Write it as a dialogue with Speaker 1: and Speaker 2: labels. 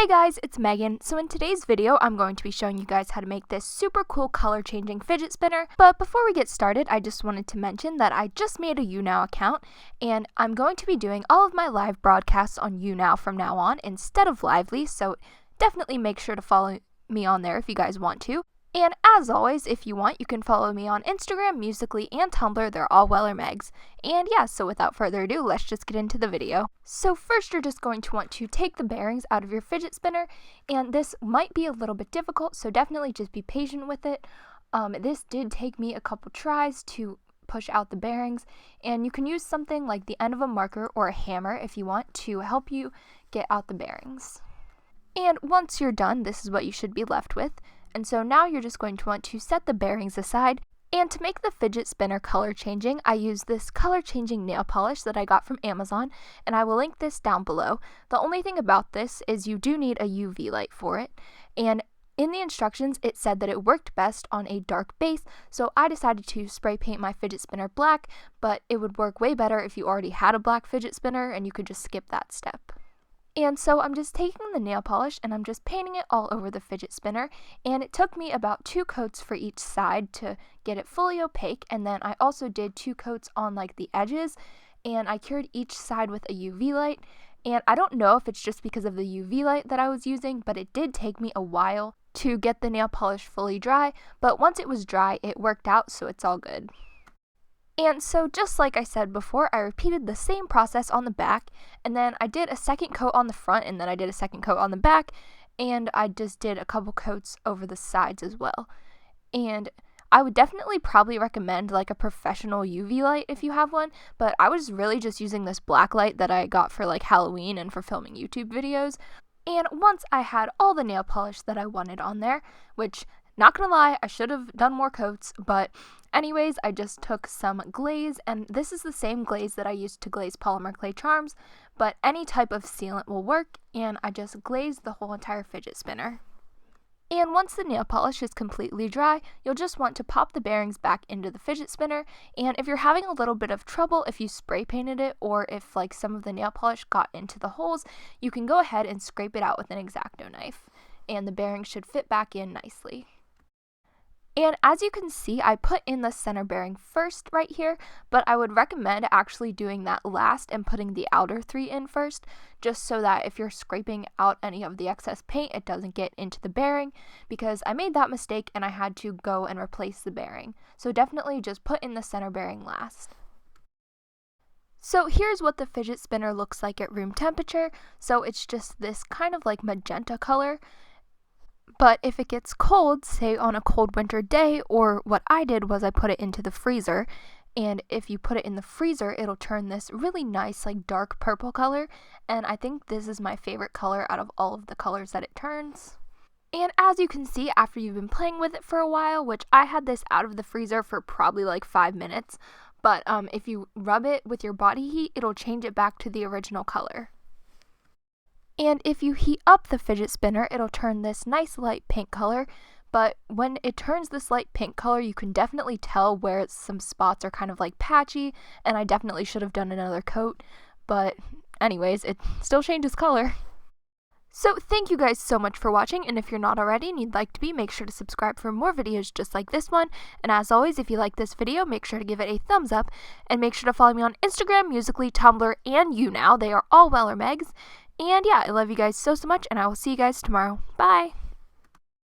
Speaker 1: Hey guys, it's Megan. So in today's video, I'm going to be showing you guys how to make this super cool color changing fidget spinner. But before we get started, I just wanted to mention that I just made a YouNow account and I'm going to be doing all of my live broadcasts on YouNow from now on instead of Lively, so definitely make sure to follow me on there if you guys want to. And as always, if you want, you can follow me on Instagram, Musical.ly, and Tumblr. They're all Weller Megs. And yeah, so without further ado, let's just get into the video. So first, you're just going to want to take the bearings out of your fidget spinner, and this might be a little bit difficult, so definitely just be patient with it. This did take me a couple tries to push out the bearings, and you can use something like the end of a marker or a hammer if you want to help you get out the bearings. And once you're done, this is what you should be left with. And so now you're just going to want to set the bearings aside. And to make the fidget spinner color changing, I use this color changing nail polish that I got from Amazon, and I will link this down below. The only thing about this is you do need a UV light for it. And in the instructions, it said that it worked best on a dark base, so I decided to spray paint my fidget spinner black, but it would work way better if you already had a black fidget spinner and you could just skip that step. And so I'm just taking the nail polish and I'm just painting it all over the fidget spinner, and it took me about 2 coats for each side to get it fully opaque, and then I also did 2 coats on like the edges, and I cured each side with a UV light. And I don't know if it's just because of the UV light that I was using, but it did take me a while to get the nail polish fully dry, but once it was dry it worked out, so it's all good. And so just like I said before, I repeated the same process on the back, and then I did a second coat on the front, and then I did a second coat on the back, and I just did a couple coats over the sides as well. And I would definitely probably recommend like a professional UV light if you have one, but I was really just using this black light that I got for like Halloween and for filming YouTube videos. And once I had all the nail polish that I wanted on there, which, not gonna lie, I should have done more coats, but anyways, I just took some glaze, and this is the same glaze that I used to glaze polymer clay charms, but any type of sealant will work, and I just glazed the whole entire fidget spinner. And once the nail polish is completely dry, you'll just want to pop the bearings back into the fidget spinner, and if you're having a little bit of trouble if you spray painted it or if like some of the nail polish got into the holes, you can go ahead and scrape it out with an X-Acto knife, and the bearings should fit back in nicely. And as you can see, I put in the center bearing first right here, but I would recommend actually doing that last and putting the outer 3 in first, just so that if you're scraping out any of the excess paint, it doesn't get into the bearing, because I made that mistake and I had to go and replace the bearing. So definitely just put in the center bearing last. So here's what the fidget spinner looks like at room temperature. So it's just this kind of like magenta color. But if it gets cold, say on a cold winter day, or what I did was I put it into the freezer, and if you put it in the freezer, it'll turn this really nice like dark purple color, and I think this is my favorite color out of all of the colors that it turns. And as you can see, after you've been playing with it for a while, which I had this out of the freezer for probably like 5 minutes, but if you rub it with your body heat, it'll change it back to the original color. And if you heat up the fidget spinner, it'll turn this nice light pink color, but when it turns this light pink color, you can definitely tell where some spots are kind of like patchy, and I definitely should have done another coat, but anyways, it still changes color. So thank you guys so much for watching, and if you're not already and you'd like to be, make sure to subscribe for more videos just like this one. And as always, if you like this video, make sure to give it a thumbs up, and make sure to follow me on Instagram, Musical.ly, Tumblr, and YouNow. They are all Weller Megs. And yeah, I love you guys so much, and I will see you guys tomorrow. Bye!